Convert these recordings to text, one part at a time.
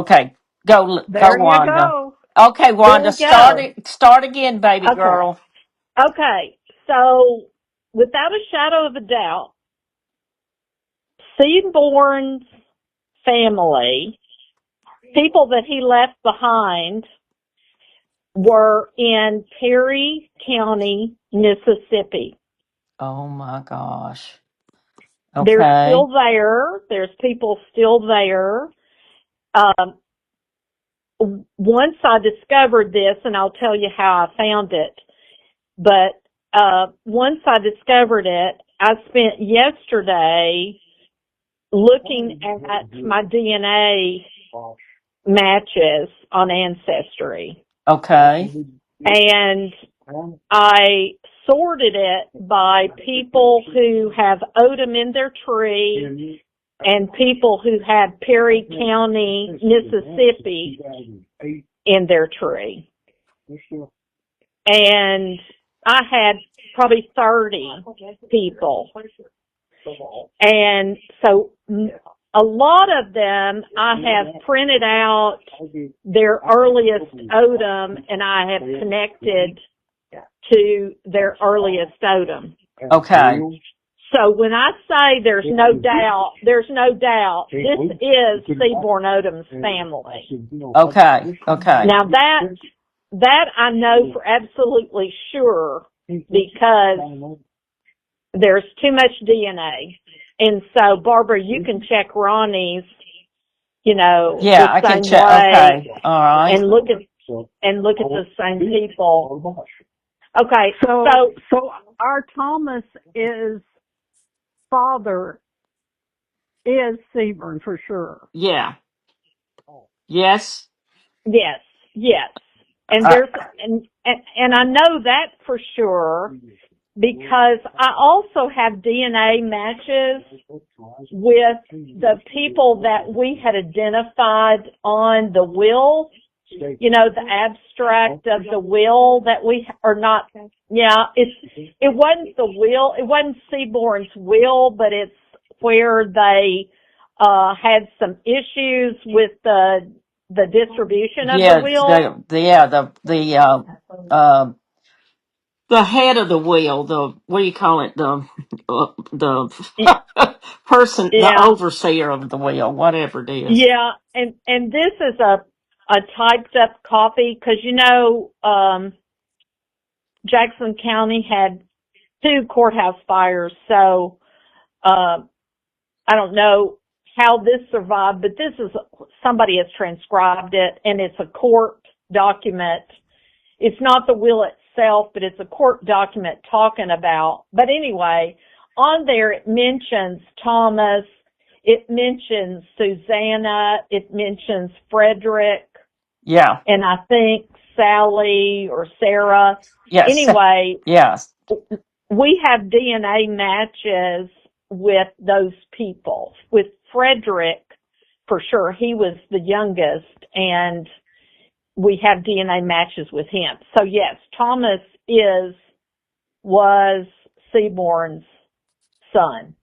Okay, go, There you Wanda. go. Okay, There Wanda, we go. start again, baby Okay. girl. Okay. So, without a shadow of a doubt, Seaborn's family, people that he left behind, were in Perry County, Mississippi. Oh my gosh. They're Okay. still there. There's people still there. Um, Once I discovered this, and I'll tell you how I found it, but once I discovered it, I spent yesterday looking at my DNA matches on Ancestry. Okay. And I sorted it by people who have Odum in their tree and people who had Perry County, Mississippi in their tree. And I had probably 30 people. And so a lot of them I have printed out their earliest Odum and I have connected to their earliest Odum. Okay. So when I say there's no doubt, this is Seaborn Odum's family. Okay. Okay. Now that I know for absolutely sure because there's too much DNA. And so Barbara, you can check Ronnie's, Yeah, the I can same check. way Okay. All right. and look at the same people. Okay, So our Thomas is father is Seaborn for sure. Yeah. Yes. yes, yes. And Uh, there's and I know that for sure because I also have DNA matches with the people that we had identified on the will, the abstract of the will that we are not, it wasn't the will, it wasn't Seaborn's will, but it's where they, had some issues with the distribution of the yeah. will. Uh, the head of the wheel. The what do you call it? The person, the Yeah. overseer of the wheel, whatever it is. Yeah, and this is a typed up copy because Jackson County had 2 courthouse fires, so uh, I don't know how this survived, but this is somebody has transcribed it, and it's a court document. It's not the will itself, but it's a court document talking about. But anyway, on there it mentions Thomas, it mentions Susanna, it mentions Frederick, Yeah. and I think Sally or Sarah. Yes. Anyway, Yes. we have DNA matches with those people. With Frederick, for sure, he was the youngest, and we have DNA matches with him. So yes, Thomas was Seaborn's son.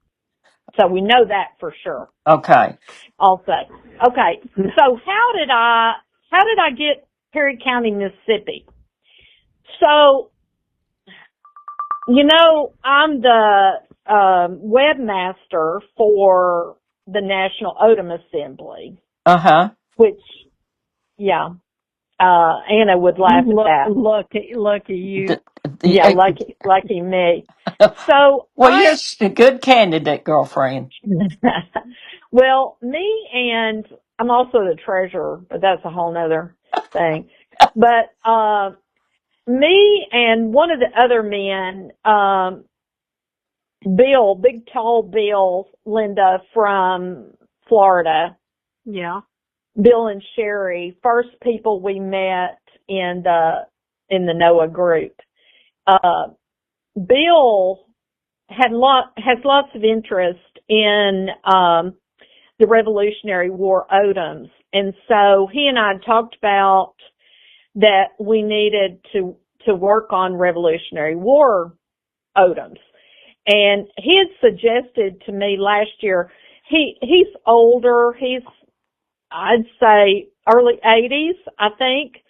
So we know that for sure. Okay. Also, okay. So how did I get Perry County, Mississippi? So I'm the webmaster for the National Odum Assembly, Uh-huh. which yeah, Anna would laugh at that. Lucky you. The, Yeah, the, lucky me. So well, you're a good candidate, girlfriend. well, me and I'm also the treasurer, but that's a whole nother thing. But me and one of the other men, Bill, big tall Bill, Linda from Florida, Yeah. Bill and Sherry, first people we met in the NOAA group. Bill has lots of interest in the Revolutionary War Odoms, and so he and I talked about that we needed to work on Revolutionary War Odoms. And he had suggested to me last year, he's older, he's I'd say early 80s, I think.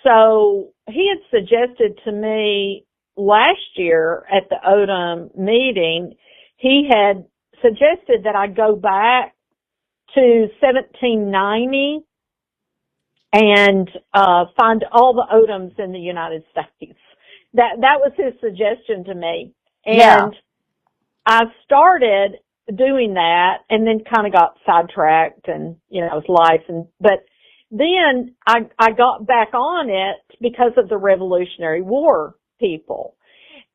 So he had suggested to me last year at the Odum meeting, he had suggested that I go back to 1790 and find all the Odums in the United States. That was his suggestion to me. Yeah. And I started doing that and then kind of got sidetracked and, it was life. But then I got back on it because of the Revolutionary War people.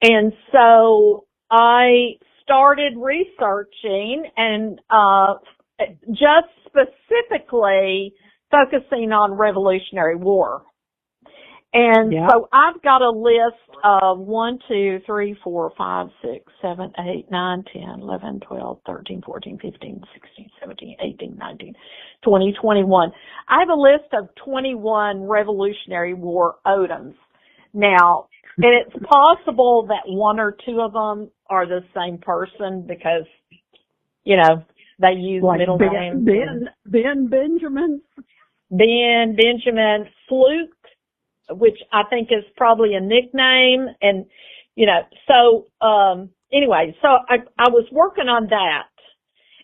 And so I started researching and, just specifically focusing on Revolutionary War. And so I've got a list of 1, 2, 3, 4, 5, 6, 7, 8, 9, 10, 11, 12, 13, 14, 15, 16, 17, 18, 19, 20, 21. I have a list of 21 Revolutionary War Odums. Now, and it's possible that one or two of them are the same person because, they use like middle names. Ben Benjamin. Ben, Benjamin, Fluke, which I think is probably a nickname. And, so, anyway, so I was working on that.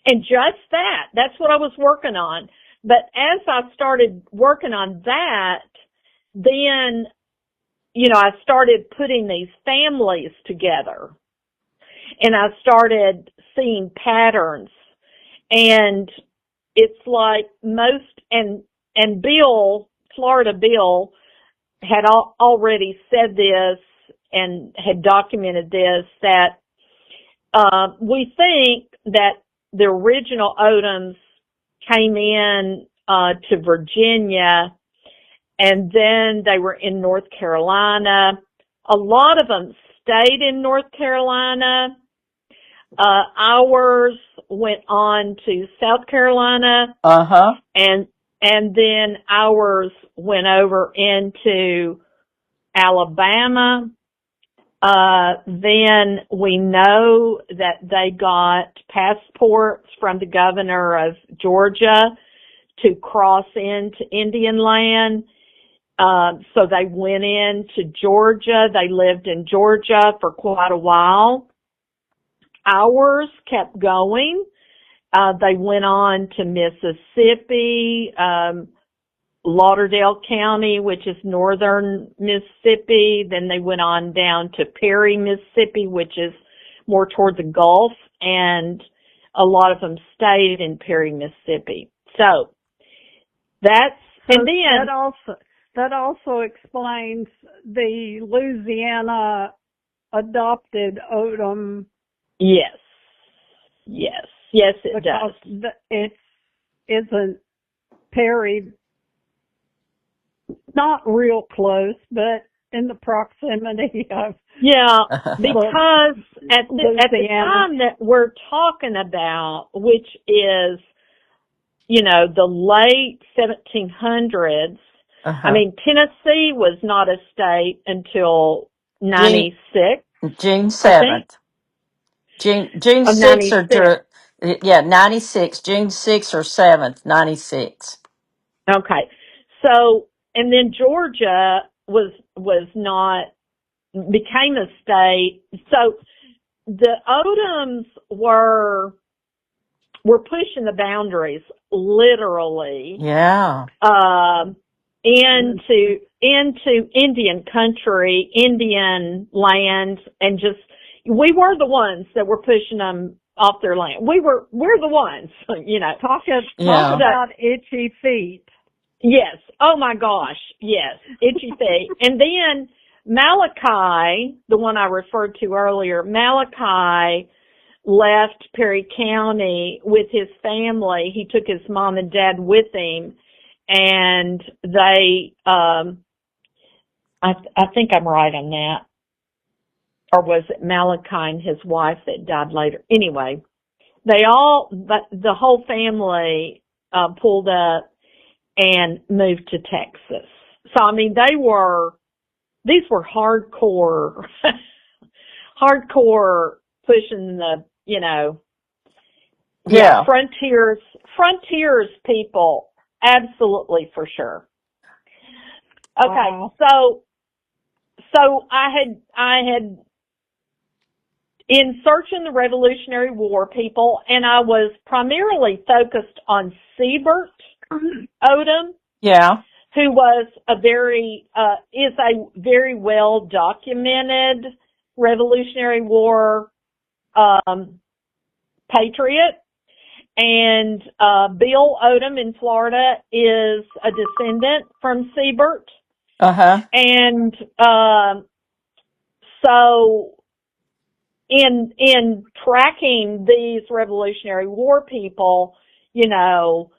And just that's what I was working on. But as I started working on that, then, I started putting these families together. And I started seeing patterns. And it's like and Bill, Florida Bill, had already said this and had documented this, that we think that the original Odoms came in to Virginia, and then they were in North Carolina. A lot of them stayed in North Carolina. Ours went on to South Carolina. Uh-huh. And then ours went over into Alabama. Then we know that they got passports from the governor of Georgia to cross into Indian land. So they went into Georgia. They lived in Georgia for quite a while. Ours kept going. They went on to Mississippi, Lauderdale County, which is northern Mississippi. Then they went on down to Perry, Mississippi, which is more toward the Gulf, and a lot of them stayed in Perry, Mississippi. So and then that also explains the Louisiana adopted Odom. Yes, it does. It isn't Perry, not real close, but in the proximity of. Yeah, because at the time that we're talking about, which is, the late 1700s, Uh-huh. I mean, Tennessee was not a state until 96. June 7th. June 6th 96. 96. June 6th or 7th, 96. Okay. So, and then Georgia became a state. So the Odoms were pushing the boundaries, literally. Yeah. Into Indian country, Indian land, and we were the ones that were pushing them off their land. We're the ones, Talk about itchy feet. Yes. Oh my gosh. Yes. Itchy feet. And then Malachi, the one I referred to earlier, Malachi left Perry County with his family. He took his mom and dad with him, and they, I think I'm right on that. Or was it Malachi and his wife that died later? Anyway, the whole family, pulled up and moved to Texas. So, I mean, these were hardcore pushing the, frontiers people, absolutely, for sure. Okay, Wow. so I had in searching the Revolutionary War people, and I was primarily focused on Siebert Odum, Yeah. who was is a very well documented Revolutionary War patriot. And Bill Odum in Florida is a descendant from Siebert. Uh-huh. And so in tracking these Revolutionary War people, you know,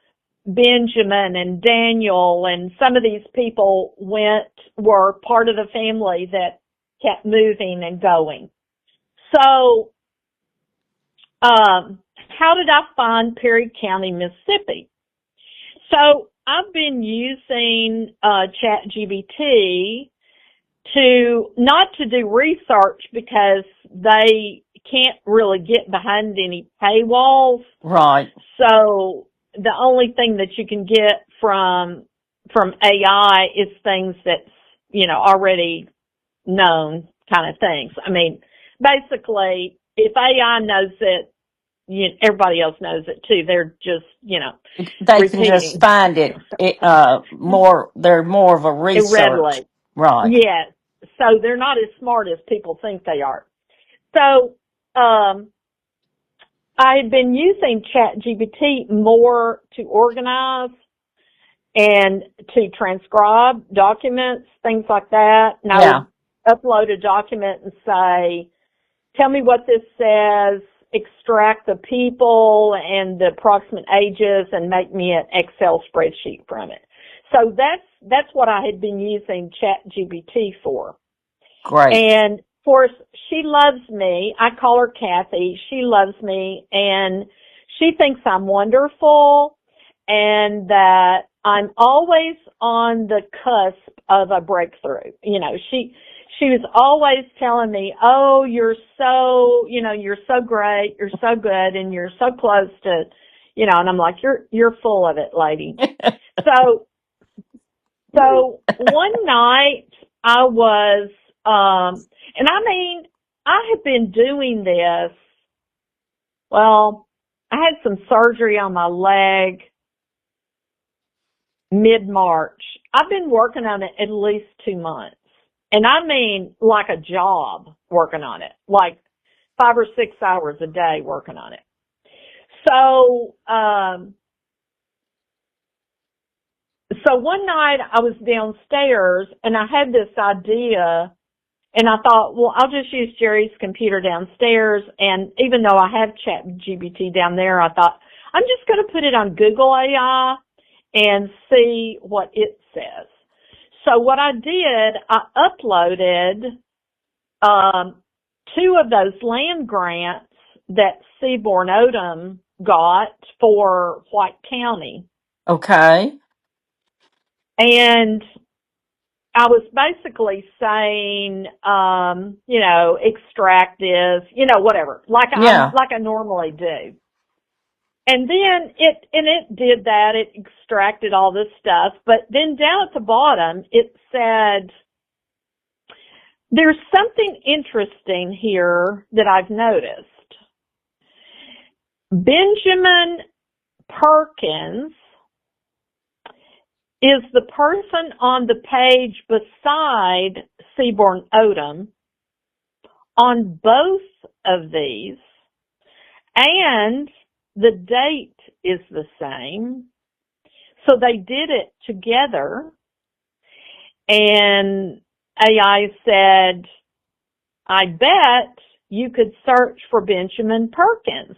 Benjamin and Daniel and some of these people were part of the family that kept moving and going. So, how did I find Perry County, Mississippi? So I've been using ChatGPT not to do research because they can't really get behind any paywalls. Right. So the only thing that you can get from AI is things that's, you know, already known kind of things. I mean, basically, if AI knows it, everybody else knows it too. They're just, you know, They can just repeating find it, they're more of a it research. readily. Right. Yes. So they're not as smart as people think they are. So, I had been using ChatGPT more to organize and to transcribe documents, things like that. And I Yeah. would upload a document and say, tell me what this says, extract the people and the approximate ages and make me an Excel spreadsheet from it. So that's what I had been using ChatGPT for. Great. And of course, she loves me. I call her Kathy. She loves me and she thinks I'm wonderful and that I'm always on the cusp of a breakthrough. You know, she was always telling me, "Oh, you're so, you know, you're so great, you're so good, and you're so close to, you know." And I'm like, "You're full of it, lady." So one night I was, and I mean, I had been doing this. Well, I had some surgery on my leg mid-March. I've been working on it at least 2 months. And I mean, like a job working on it, like 5 or 6 hours a day working on it. So, so one night I was downstairs and I had this idea and I thought, well, I'll just use Jerry's computer downstairs. And even though I have ChatGPT down there, I thought, I'm just going to put it on Google AI and see what it says. So what I did, I uploaded 2 of those land grants that Seaborn Odom got for White County. Okay. And I was basically saying, you know, extract this, you know, whatever, like Yeah. I normally do. And then it did that. It extracted all this stuff. But then down at the bottom, it said, there's something interesting here that I've noticed. Benjamin Perkins is the person on the page beside Seaborn Odom on both of these, and the date is the same. So they did it together, and AI said, I bet you could search for Benjamin Perkins.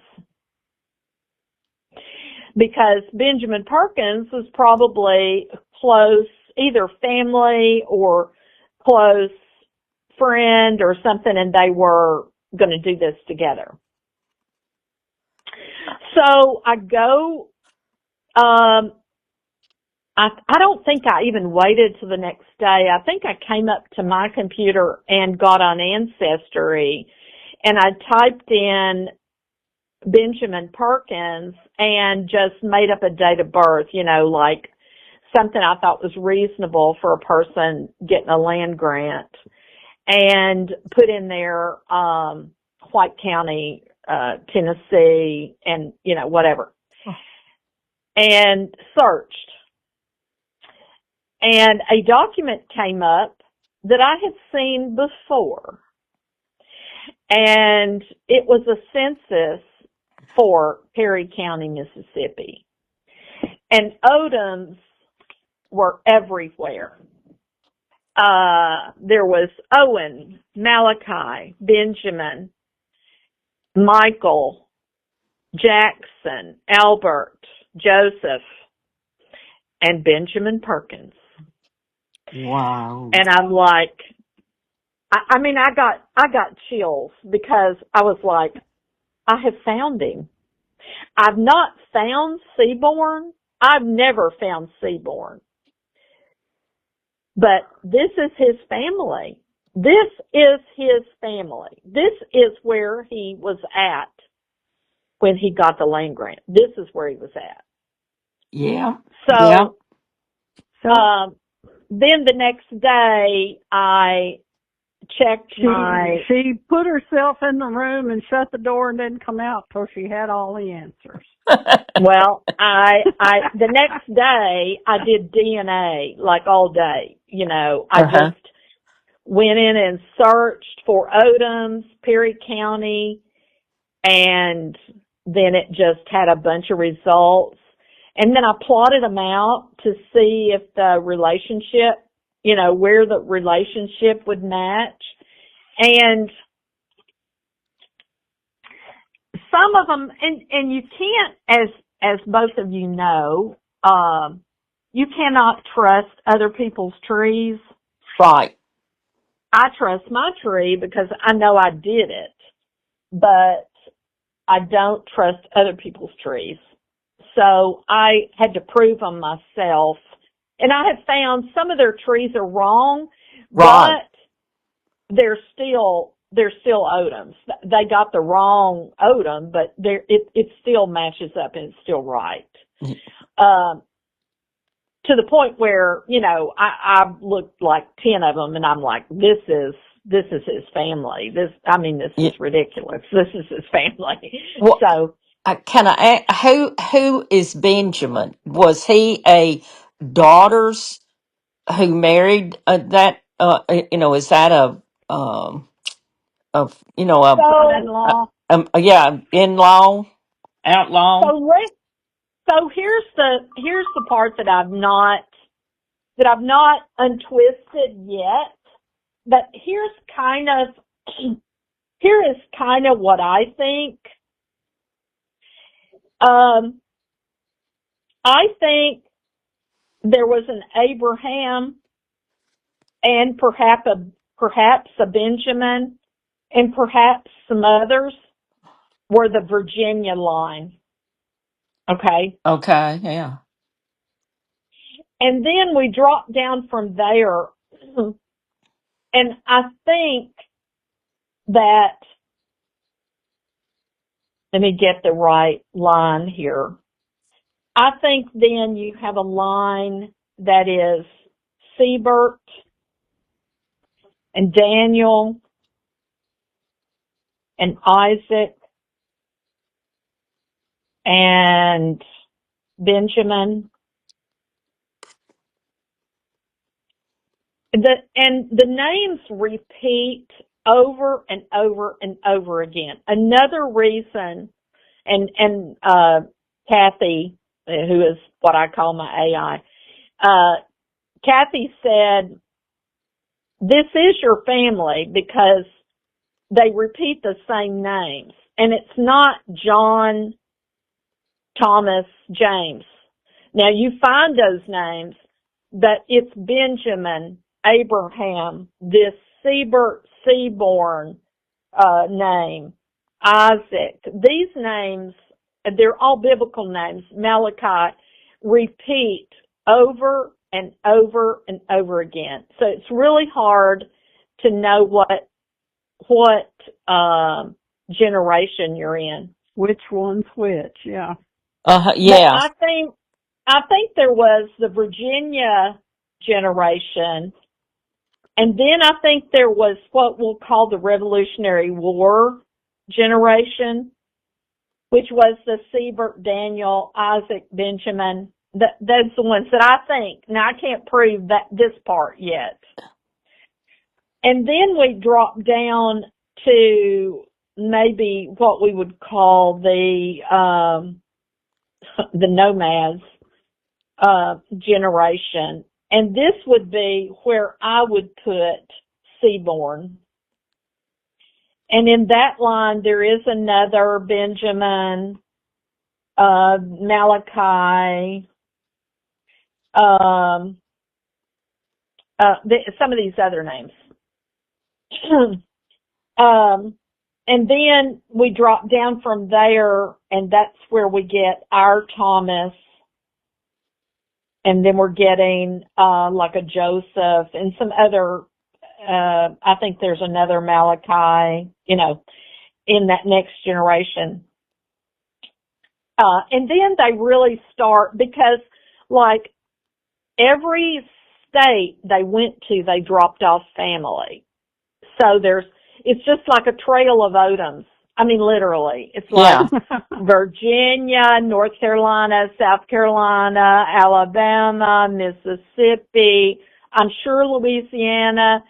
Because Benjamin Perkins was probably close, either family or close friend or something, and they were going to do this together. So I go, I don't think I even waited till the next day. I think I came up to my computer and got on Ancestry, and I typed in Benjamin Perkins and just made up a date of birth, like something I thought was reasonable for a person getting a land grant, and put in there White County, Tennessee, and whatever, and searched, and a document came up that I had seen before, and it was a census for Perry County, Mississippi, and Odums were everywhere. There was Owen, Malachi, Benjamin, Michael, Jackson, Albert, Joseph, and Benjamin Perkins. Wow. And I'm like, I mean, I got chills because I was like, I have found him. I've not found Seaborn. I've never found Seaborn. But this is his family. This is his family. This is where he was at when he got the land grant. This is where he was at. Yeah. Yeah. So, then the next day I checked She put herself in the room and shut the door and didn't come out till she had all the answers. well, the next day I did DNA like all day. I Uh-huh. just went in and searched for Odums, Perry County, and then it just had a bunch of results. And then I plotted them out to see if the relationship, where the relationship would match. And some of them, and you can't, as both of you know, you cannot trust other people's trees. Right. I trust my tree because I know I did it, but I don't trust other people's trees. So I had to prove them myself. And I have found some of their trees are wrong, Right. but they're still Odums. They got the wrong Odum, but it still matches up and it's still right. To the point where, I looked like 10 of them and I'm like, this is his family. This Yeah. is ridiculous. This is his family. Well, So, can I ask, who is Benjamin? Was he a daughter's who married that? Is that a In-law. yeah, in-law, outlaw? so here's the part that I've not untwisted yet, but here is kind of what I think. I think there was an Abraham and perhaps a Benjamin and perhaps some others were the Virginia line. Okay. Okay, yeah. And then we dropped down from there, and I think that, let me get the right line here. I think then you have a line that is Siebert and Daniel and Isaac and Benjamin. The names repeat over and over and over again. Another reason, and Kathy, who is what I call my AI, Kathy said, this is your family because they repeat the same names. And it's not John, Thomas, James. Now you find those names, but it's Benjamin, Abraham, this Siebert, Seaborn name, Isaac. These names, they're all biblical names. Malachi repeat over and over and over again. So it's really hard to know what generation you're in. which one's which, yeah. But Yeah. I think there was the Virginia generation, and then I think there was what we'll call the Revolutionary War generation, which was the Siebert, Daniel, Isaac, Benjamin. Those are the ones that I think. Now, I can't prove this part yet. And then we drop down to maybe what we would call the nomads generation. And this would be where I would put Seaborn. And in that line, there is another Benjamin, Malachi, some of these other names. And then we drop down from there, and that's where we get our Thomas, and then we're getting like a Joseph and some other. I think there's another Malachi, in that next generation. And then they really start, because like every state they went to, they dropped off family. So it's just like a trail of Odoms. I mean, literally. It's like Virginia, North Carolina, South Carolina, Alabama, Mississippi, I'm sure Louisiana,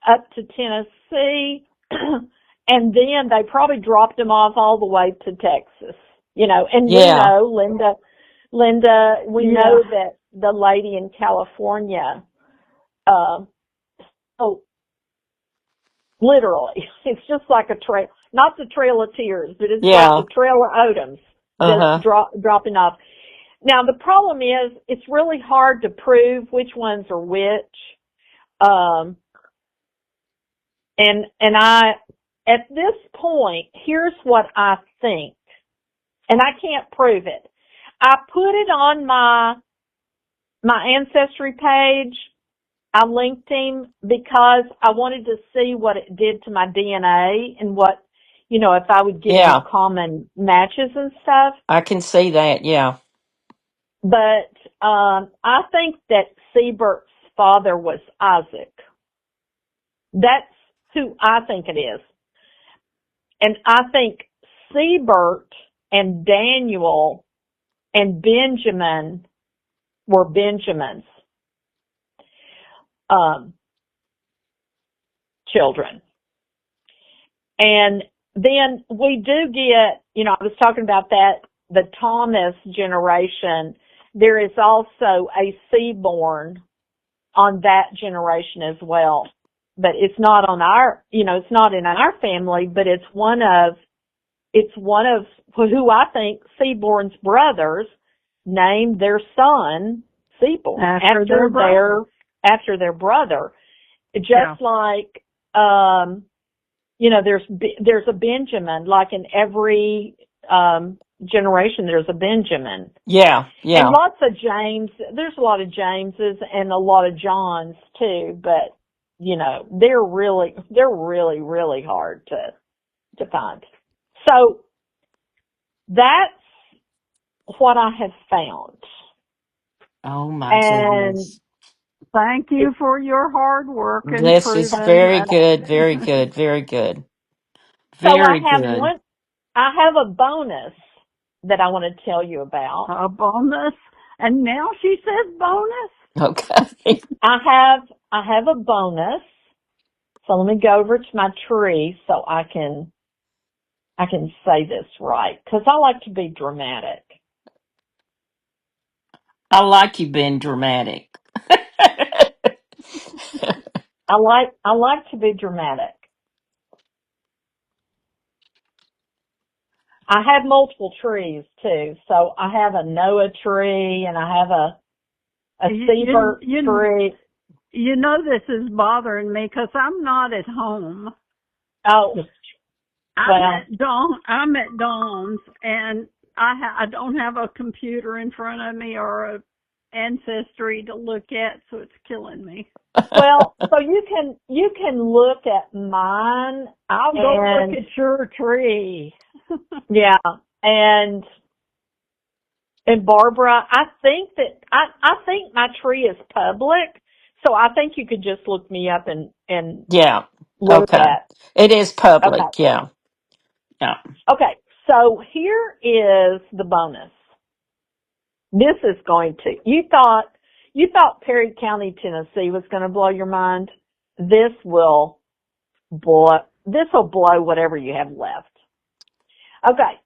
up to Tennessee. And then they probably dropped them off all the way to Texas. And we know, Linda, we know that the lady in California, literally, it's just like a trail, not the Trail of Tears, but it's like the Trail of Odoms, just dropping off. Now, the problem is, it's really hard to prove which ones are which. And I, at this point, here's what I think, and I can't prove it. I put it on my Ancestry page. I linked him because I wanted to see what it did to my DNA and what, if I would get any common matches and stuff. I can see that, yeah. But I think that Siebert's father was Isaac. That's who I think it is. And I think Siebert and Daniel and Benjamin were Benjamin's children. And then we do get, I was talking about that, the Thomas generation. There is also a Seaborn on that generation as well. But it's not on our, it's not in our family, but it's one of who I think Seaborn's brothers named their son Seaborn after their brother. Just like, there's a Benjamin, like in every generation there's a Benjamin. Yeah. And lots of James. There's a lot of Jameses and a lot of Johns too, but they're really, really hard to find. So that's what I have found. Oh my goodness. Thank you for your hard work and This is very good, very proving. good, very good. So Very good. I have a bonus that I want to tell you about. A bonus? And now she says bonus? Okay. I have a bonus. So let me go over to my tree so I can say this right, because I like to be dramatic. I like you being dramatic. I like to be dramatic. I have multiple trees too. So I have a Noah tree and I have a Siebert tree. This is bothering me because I'm not at home. Oh, I'm at Dawn's, and I don't have a computer in front of me or a Ancestry to look at, so it's killing me. Well, so you can look at mine. I'll go look at your tree. Yeah. And Barbara, I think my tree is public, so I think you could just look me up and Yeah. look Okay. at. It is Okay. public. Yeah. Yeah. Okay. So here is the bonus. This is going to, you thought Perry County, Tennessee was going to blow your mind. This will blow whatever you have left. Okay.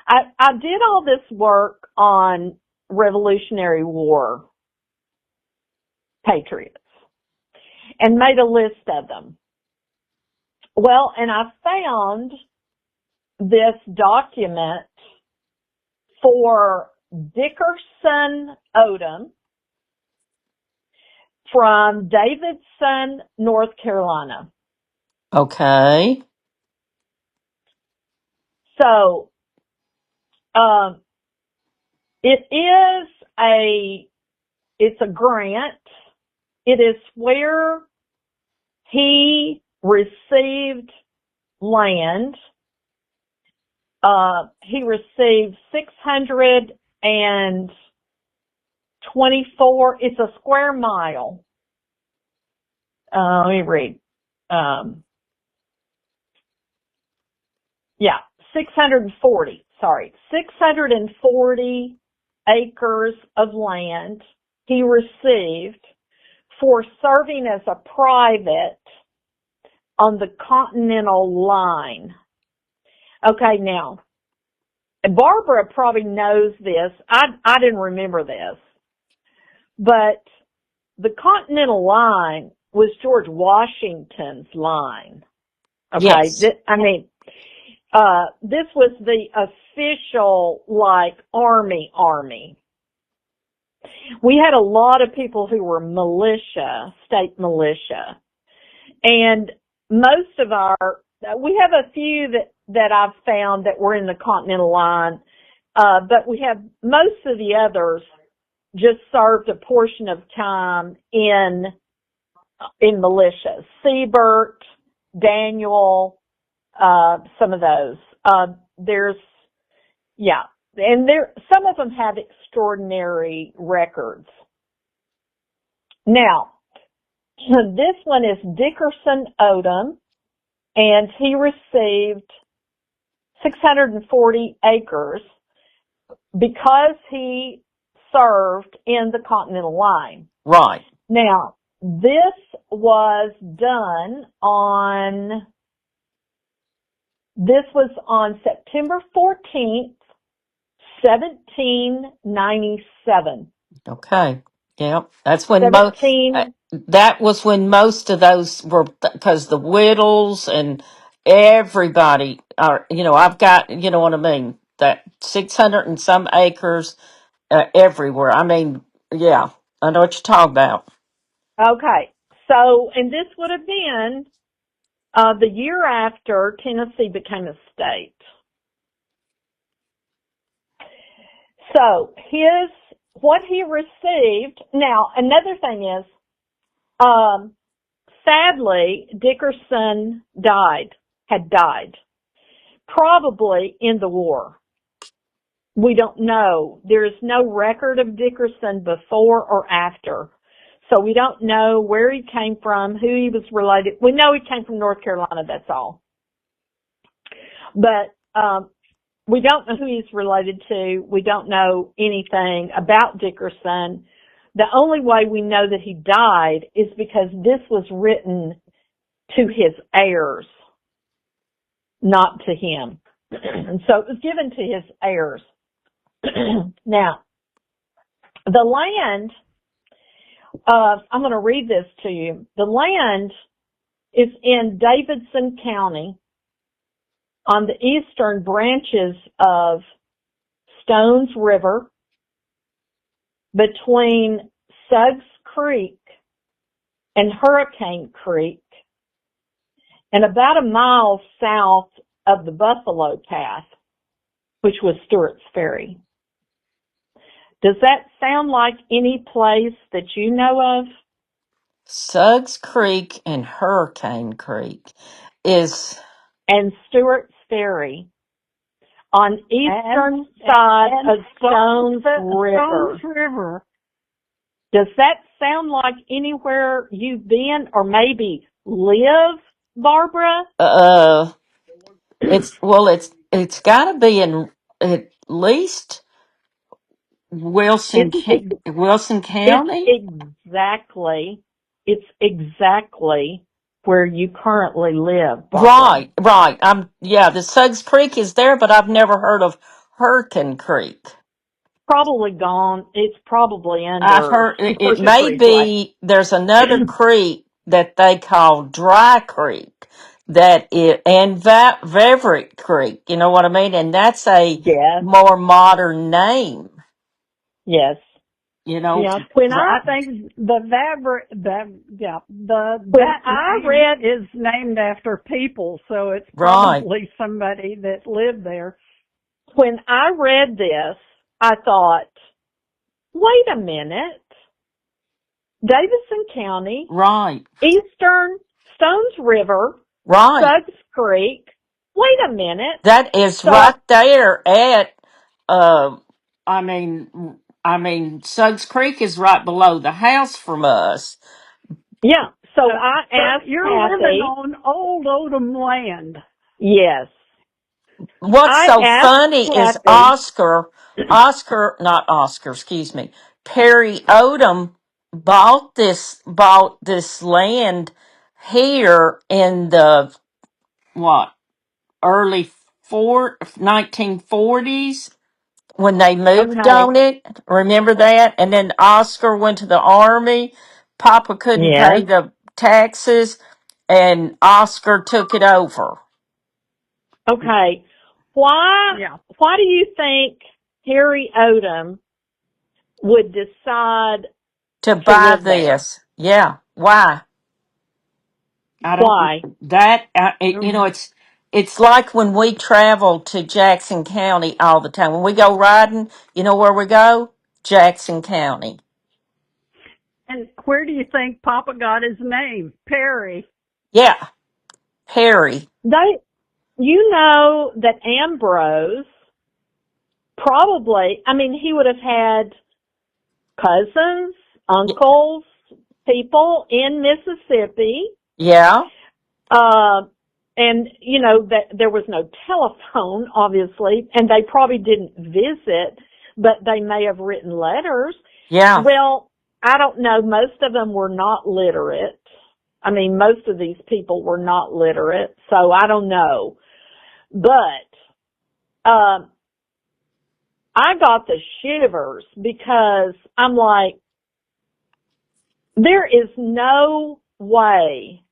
I did all this work on Revolutionary War patriots and made a list of them. Well, and I found this document for Dickerson Odum from Davidson, North Carolina. Okay. So, um, it's a grant. It is where he received land. He received 624, it's a square mile. Let me read. Yeah, 640 acres of land he received for serving as a private on the Continental Line. Okay, now, Barbara probably knows this. I didn't remember this. But the Continental Line was George Washington's line. Okay, Yes. this was the official, like, army. We had a lot of people who were militia, state militia. And most of we have a few that I've found that were in the Continental Line, but we have most of the others just served a portion of time in militias. Siebert, Daniel, some of those. And some of them have extraordinary records. Now, this one is Dickerson Odum, and he received 640 acres because he served in the Continental Line. Right. Now, this was done on September 14th, 1797. Okay. Yeah. That's when Seventeen. that was when most of those were, because the Whittles and everybody are, I've got, you know what I mean, that 600 and some acres everywhere. I mean, yeah, I know what you're talking about. Okay. So, and this would have been the year after Tennessee became a state. So, what he received, now, another thing is, sadly, Dickerson had died, probably in the war. We don't know. There is no record of Dickerson before or after. So we don't know where he came from, who he was related. We know he came from North Carolina, that's all. But we don't know who he's related to. We don't know anything about Dickerson. The only way we know that he died is because this was written to his heirs, not to him. And so it was given to his heirs. Now, the land, I'm going to read this to you. The land is in Davidson County on the eastern branches of Stones River between Suggs Creek and Hurricane Creek and about a mile south of the Buffalo Path, which was Stewart's Ferry. Does that sound like any place that you know of? Suggs Creek and Hurricane Creek is, And Stewart's Ferry. on eastern side of Stones River. Stones River. Does that sound like anywhere you've been or maybe live, Barbara? It's got to be in at least It's Wilson it's County. exactly where you currently live, Barbara. Right, right. Yeah, the Suggs Creek is there, but I've never heard of Hurricane Creek. Probably gone. It's probably I've under heard it Patricia may Creek, be there's another creek that they call Dry Creek and Veverick Creek. You know what I mean? And that's a yes, more modern name. yes. You know, Yeah. When I think the when that I name read is named after people, so it's right, probably somebody that lived there. when I read this, I thought, wait a minute. Davidson County, right, Eastern Stones River, right. Suggs Creek. Wait a minute. That is So right there at, uh, I mean, Suggs Creek is right below the house from us. yeah. So So, I so asked you're living Kathy. on old Odum land. Yes. What's I so asked funny is Kathy. Not Oscar, excuse me, Perry Odom bought this land here in the, what, early 1940s when they moved Okay. on it. Remember that? And then Oscar went to the army. Papa couldn't pay Yes. the taxes, and Oscar took it over Okay. Why Yeah. why do you think Harry Odom would decide to to buy live there? this. Yeah. Why? I don't. Why? It's like when we travel to Jackson County all the time. When we go riding, you know where we go? Jackson County. And where do you think Papa got his name? Perry. Yeah. Perry. They you know that Ambrose probably, I mean, he would have had cousins, Y- uncles, people in Mississippi. Yeah. Uh, and you know that there was no telephone, obviously, and they probably didn't visit, but they may have written letters. Yeah. Well, I don't know. Most of them were not literate. I mean, most of these people were not literate, so I don't know. But I got the shivers because I'm like, there is no way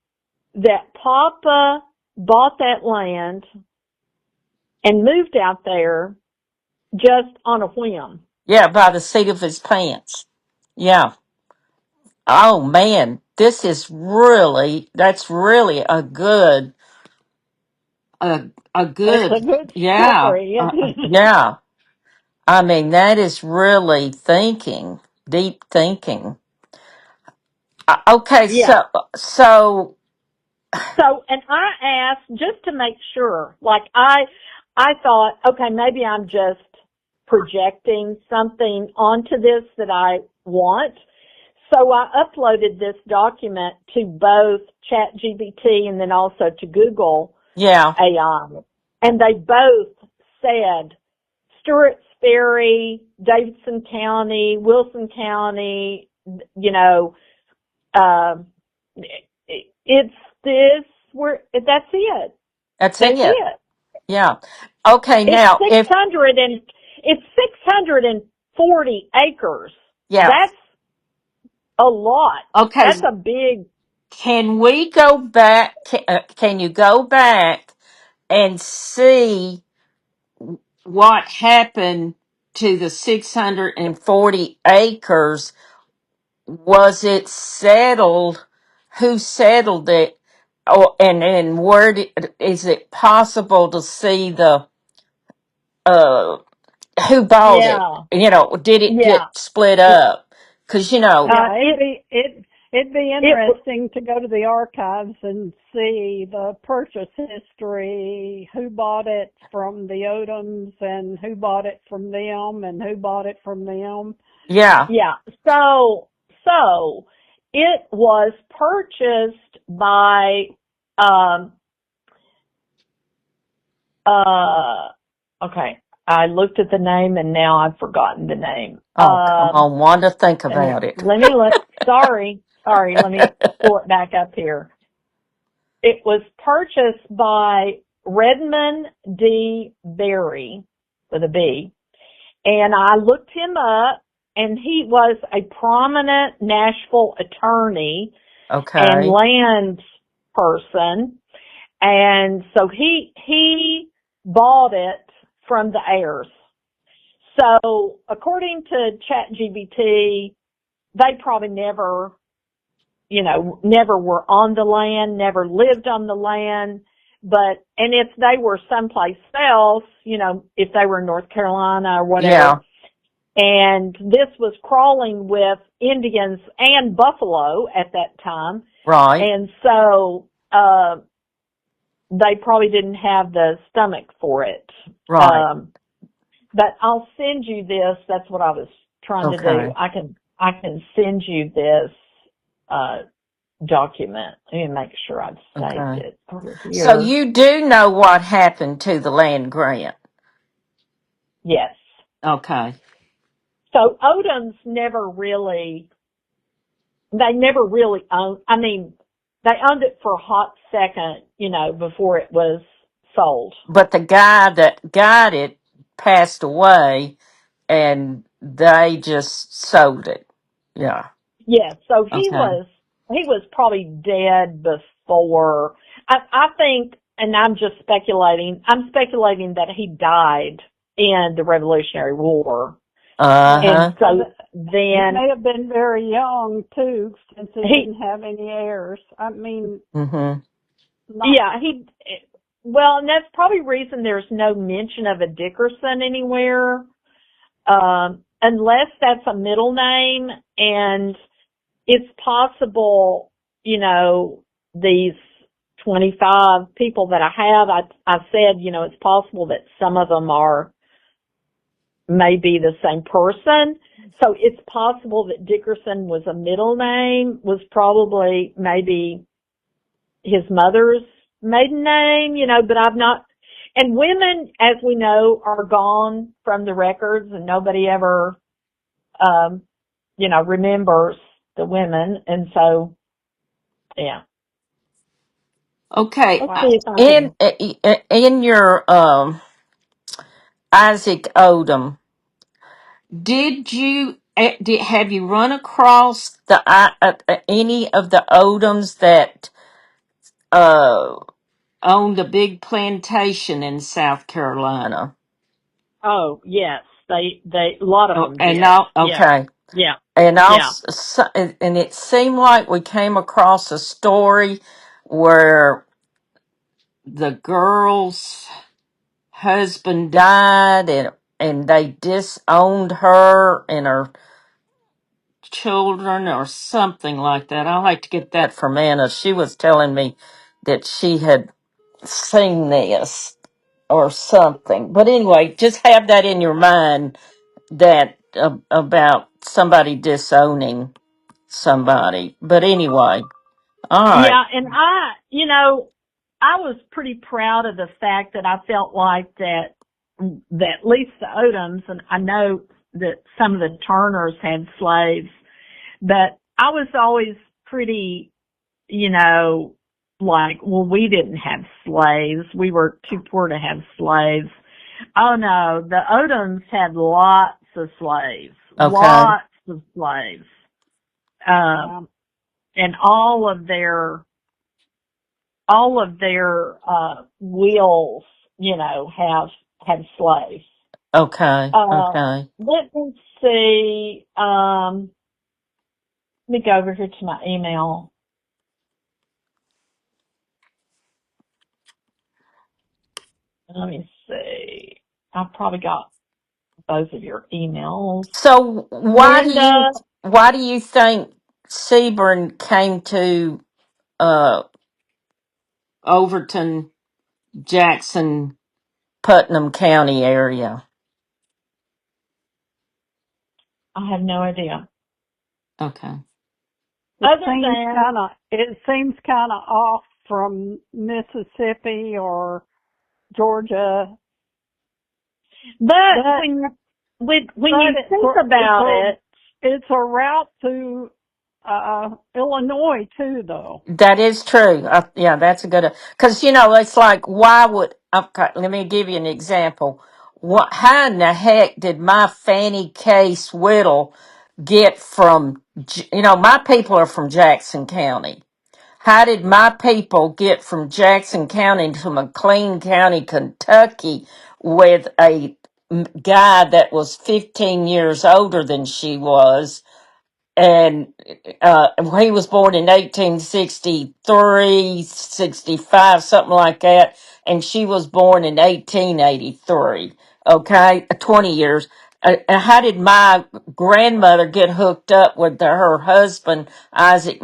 that Papa bought that land and moved out there just on a whim. Yeah. By the seat of his pants. Yeah. Oh man, that's really a It's a good, good yeah, story, isn't it? yeah. I mean, that is really thinking, deep thinking. Okay, Yeah. so, So, and I asked just to make sure, like I thought, okay, maybe I'm just projecting something onto this that I want. So I uploaded this document to both ChatGPT and then also to Google yeah, AI. And they both said Stewart's Ferry, Davidson County, Wilson County, you know, um, it's this, that's it. that's That's it. it. Yeah. Okay, It's now, six hundred and it's 640 acres. yeah, That's a lot. okay, That's a big, can we go back, can you go back and see what happened to the 640 acres? Was it settled? Who settled it? Oh, and is it possible to see uh who bought it? yeah, Did it get yeah, split up? Because Yeah, it, it It'd be It interesting to go to the archives and see the purchase history, who bought it from the Odums and who bought it from them and who bought it from them. Yeah. Yeah. So it was purchased by um okay. I looked at the name and now I've forgotten the name. Oh, come on, Wanda, think Let me about it. let me look. Sorry, let me pull it back up here. It was purchased by Redmond D. Berry with a B. And I looked him up and he was a prominent Nashville attorney and Okay. land person. And so he bought it from the heirs. So according to ChatGPT, they probably never were on the land, never lived on the land. And if they were someplace else, if they were in North Carolina or whatever, Yeah. and this was crawling with Indians and buffalo at that time. Right. And so, they probably didn't have the stomach for it. Right. But I'll send you this. That's what I was trying to do. Okay. I can send you this, document. Let me make sure I've saved Okay. it over So here. you do know what happened to the land grant? Yes. Okay. So Odom's they never really owned, they owned it for a hot second, before it was sold. But the guy that got it passed away and they just sold it. Yeah. Yes. So Okay. he was probably dead before, I think, and I'm speculating that he died in the Revolutionary War. And Uh-huh. so He then may have been very young too, since he he, didn't have any heirs. I mean, Mm-hmm. not yeah, well, and that's probably the reason there's no mention of a Dickerson anywhere, unless that's a middle name. And it's possible, these 25 people that I have, I said, it's possible that some of them may be the same person. So it's possible that Dickerson was a middle name, was probably maybe his mother's maiden name, but I've not, and women, as we know, are gone from the records and nobody ever, um, remembers the women. And so, yeah. Okay. Let's wow. see if I can, In your Isaac Odom, have you run across any of the Odoms that uh owned a big plantation in South Carolina? oh, yes, a lot of Oh, them and did. now, Yeah. okay. Yeah. And Yeah. also, and it seemed like we came across a story where the girl's husband died, and they disowned her and her children or something like that. I'll like to get that from Anna. She was telling me that she had seen this or something. But anyway, just have that in your mind that about somebody disowning somebody. But anyway, all right. Yeah. And I was pretty proud of the fact that I felt like that at least the Odoms, and I know that some of the Turners had slaves, but I was always pretty, like, well, we didn't have slaves. We were too poor to have slaves. Oh no, the Odoms had lots of slaves, Okay. lots of slaves. Um, and all of their wheels, have slaves. Okay. Okay. Let me see. Let me go over here to my email. Let me see. I've probably got both of your emails. So Wanda, why do you think Seaborn came to uh, Overton, Jackson, Putnam County area? I have no idea. Okay. It seems kind of off from Mississippi or Georgia, But but when you think about it, it's a route to Illinois too, though. That is true. Yeah, that's a good. Because it's like, why would? Okay, let me give you an example. What? How in the heck did my Fanny Case Whittle get from? My people are from Jackson County. How did my people get from Jackson County to McLean County, Kentucky, with a guy that was 15 years older than she was? And he was born in 1863, 65, something like that, and she was born in 1883. Okay, 20 years. How did my grandmother get hooked up with her husband Isaac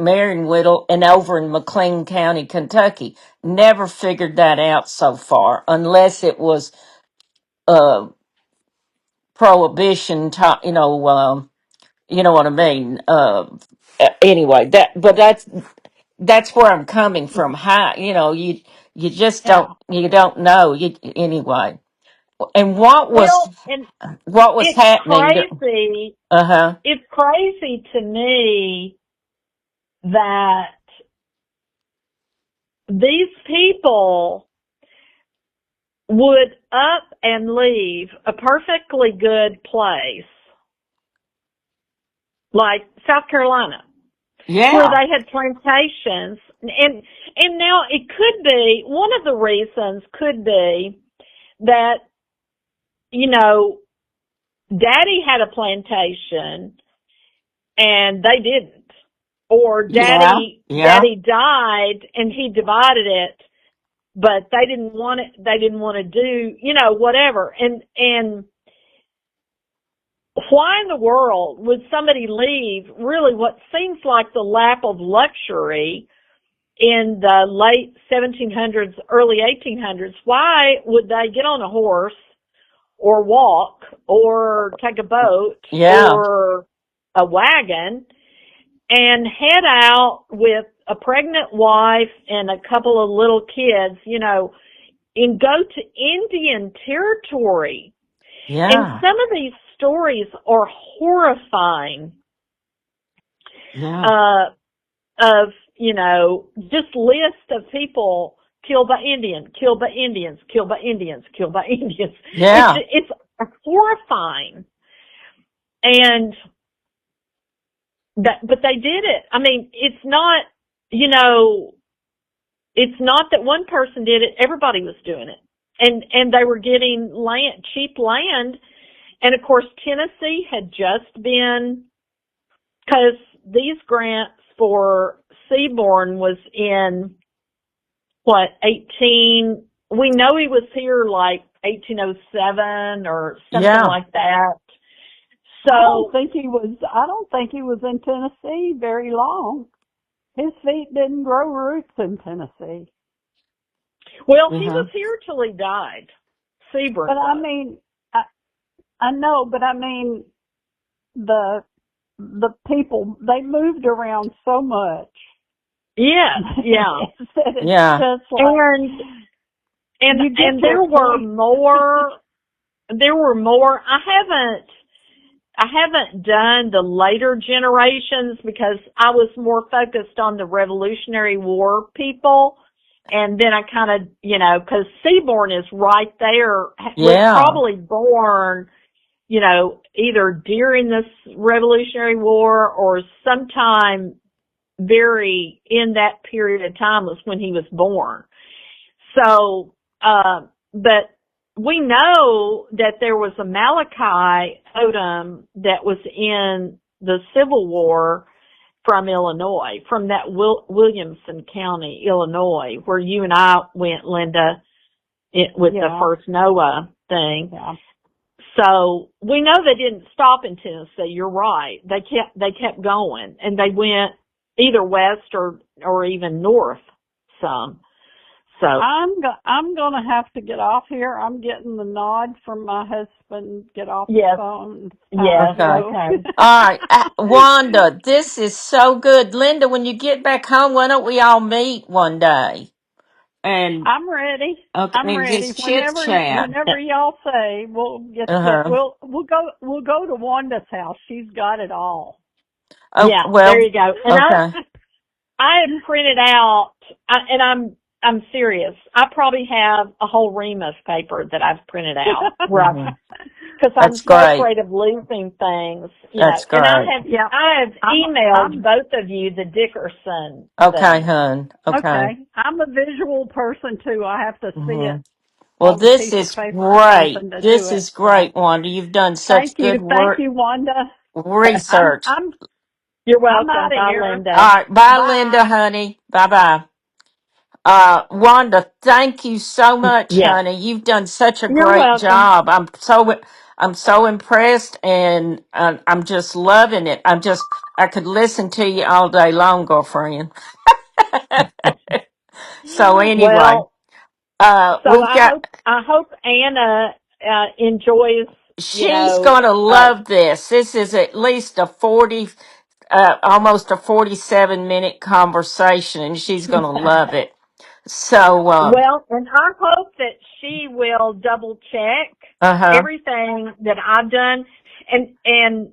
Whittle and over in McLean County, Kentucky? Never figured that out so far, unless it was uh, prohibition. You know what I mean? Anyway, that's where I'm coming from. How you just Yeah. don't know. Anyway. And well, and what was it's happening? crazy. Uh huh. It's crazy to me that these people would up and leave a perfectly good place like South Carolina, where Yeah. they had plantations, and now it could be one of the reasons could be that Daddy had a plantation and they didn't, or Yeah. Yeah. Daddy died and he divided it, but they didn't want it. They didn't want to do whatever, and why in the world would somebody leave really what seems like the lap of luxury in the late 1700s, early 1800s? Why would they get on a horse or walk or take a boat Yeah. or a wagon and head out with a pregnant wife and a couple of little kids, and go to Indian territory? And Yeah. some of these stories are horrifying, Yeah. uh, of, just list of people killed by Indians, killed by Indians, killed by Indians, killed by Indians. Yeah. It's horrifying. And but they did it. I mean, it's not, it's not that one person did it, everybody was doing it. And they were getting cheap land. And of course, Tennessee had just been, because these grants for Seaborn was in, 18, we know he was here like 1807 or something Yeah. like that. I So, don't think he was in Tennessee very long. His feet didn't grow roots in Tennessee. well, he Uh-huh. was here till he died. Seaborn But I was. mean, I know, but I mean, the people, they moved around so much. Yes, yeah. It's Yeah. just like, And there were more. I haven't done the later generations because I was more focused on the Revolutionary War people. And then I kind of, because Seaborn is right there, was Yeah. probably born, either during this Revolutionary War or sometime very in that period of time was when he was born. So, but we know that there was a Malachi Odum that was in the Civil War from Illinois, from that Williamson County, Illinois, where you and I went, Linda, with the first NOAA thing. Yeah. So we know they didn't stop in Tennessee. You're right. They kept going, and they went either west or even north some. So I'm gonna have to get off here. I'm getting the nod from my husband. Get off the yes, phone. It's time yes, to Okay. go. okay. All right. Wanda, this is so good. Linda, when you get back home, why don't we all meet one day? And I'm ready. okay, I'm and ready. just chit chat. Whenever y'all say, we'll get to Uh-huh. we'll go to Wanda's house. She's got it all. Oh, Yeah, there well, you go. And okay. I have printed out, and I'm serious. I probably have a whole ream of paper that I've printed out, right? Hmm. Because I'm That's so great. afraid of losing things, That's And great. Yeah. I have emailed I'm both of you the Dickerson Okay, thing. hun. Okay. okay. I'm a visual person too. I have to see Hmm. it Well, on a this piece of is paper or great. something to do This it. is So great, Wanda. You've done thank such you. good Thank work, you, Wanda. I'm research. I'm You're I'm welcome. out of Bye, here. All Linda. right. Bye, Linda, Bye. honey. Bye bye. Wanda, thank you so much, Yes. honey. You've done such a You're great welcome. job. I'm so impressed, and I'm just loving it. I could listen to you all day long, girlfriend. So anyway, Well, so we've got. I hope Anna enjoys, She's gonna love this. This is at least almost a 47-minute conversation, and she's gonna love it. So, well, and I hope that she will double check uh huh. everything that I've done, and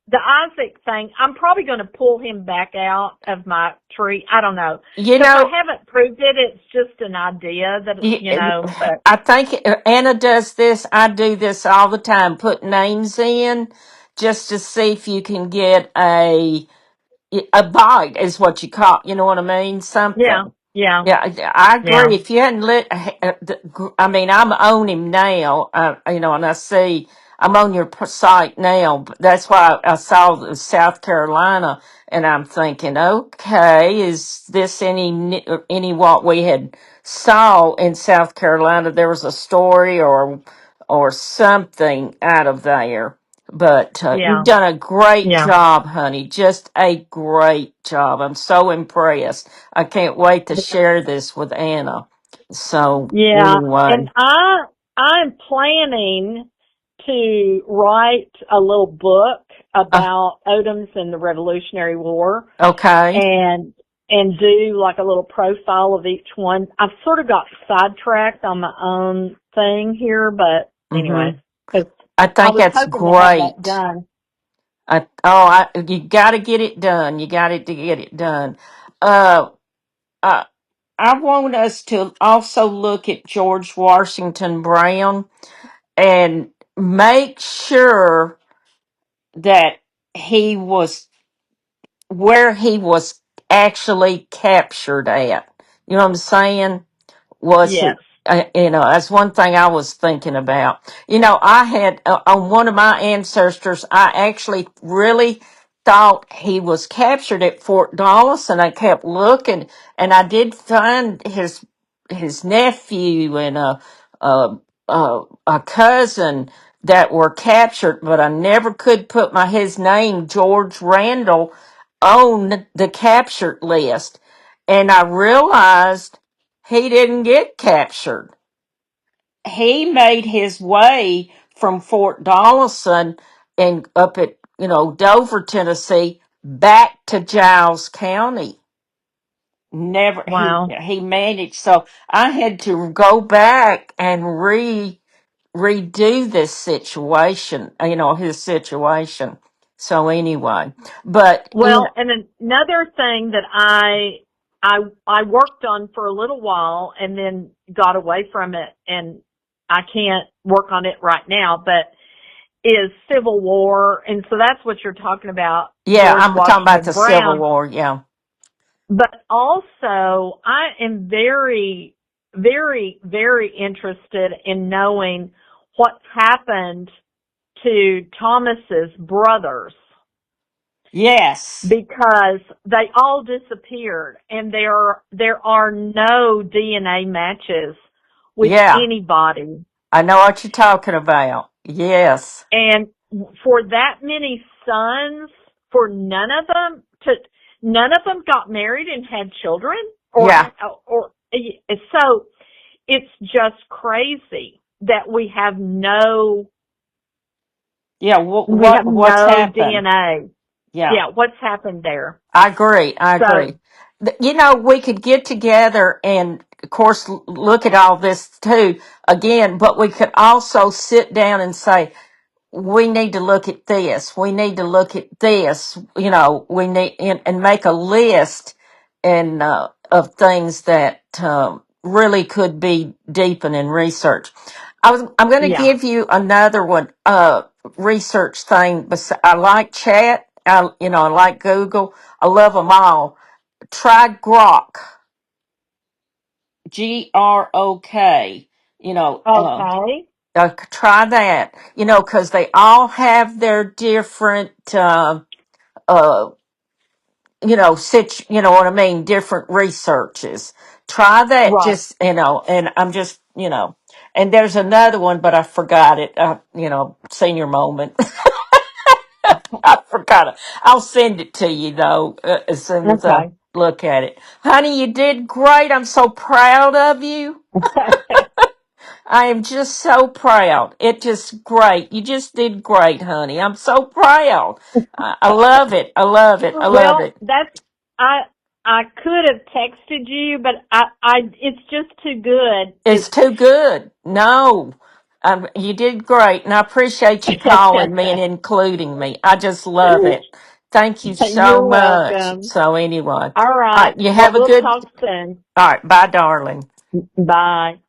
the Isaac thing. I'm probably going to pull him back out of my tree. I don't know, You because I know, haven't proved it. It's just an idea that Y- but I think Anna does this. I do this all the time. Put names in just to see if you can get a bite, is what you call. You know what I mean? yeah, Something. yeah, Yeah, I yeah, agree. If you hadn't I mean, I'm on him now. And I see I'm on your site now. But that's why I saw the South Carolina, and I'm thinking, okay, is this any what we had saw in South Carolina? There was a story or something out of there. But you've yeah, done a great yeah. job, honey. Just a great job. I'm so impressed. I can't wait to share this with Anna. So Yeah, and anyway, I'm planning to write a little book uh, about Odoms and the Revolutionary War, okay. and do like a little profile of each one. I've sort of got sidetracked on my own thing here, but Hmm. anyway, because I I think was that's hoping to have that great. done. You got to get it done. You got to get it done. Uh, uh, I want us to also look at George Washington Brown and make sure that he was where he was actually captured at. You know what I'm saying? Was Yes. he, that's one thing I was thinking about. I had, on one of my ancestors, I actually really thought he was captured at Fort Dallas, and I kept looking, and I did find his nephew and a cousin that were captured, but I never could put his name, George Randall, on the captured list. And I realized he didn't get captured. He made his way from Fort Donelson and up at, Dover, Tennessee, back to Giles County. Never, Wow. he managed. So I had to go back and redo this situation, his situation. So anyway, but, Well, and another thing that I worked on for a little while and then got away from it, and I can't work on it right now, but is Civil War, and so that's what you're talking about, yeah, George I'm talking about Washington the Civil Brown. War. Yeah. But also, I am very, very, very interested in knowing what's happened to Thomas's brothers, Yes. because they all disappeared, and there are no DNA matches with Yeah. anybody. I know what you're talking about. Yes. And for that many sons, for none of them got married and had children, Yeah. or so it's just crazy that Yeah. we have What's no happened? DNA. Yeah. Yeah, what's happened there? I agree. I So agree. We could get together and, of course, look at all this too again, but we could also sit down and say, we need to look at this. We need to look at this. We need and make a list and of things that really could be deepened in research. I'm going to yeah. give you another one. Research thing. I like chat. I like Google. I love them all. Try Grok. Grok. You know. Okay. Try that, because they all have their different, uh, you know what I mean, different researches. Try that, Right. just, and I'm just, and there's another one, but I forgot it. Senior moment. I forgot it. I'll send it to you though, as soon as I Okay. look at it. Honey, you did great. I'm so proud of you. I am just so proud. It just great. You just did great, honey. I'm so proud. I love it. I love it. I love Well, it. I I could have texted you, but it's just too good. It's too good. No, you did great, and I appreciate you calling me and including me. I just love it. Thank you so You're much. welcome. So anyway, All all right. right, you Well, have a we'll good. talk soon. All right, bye, darling. Bye.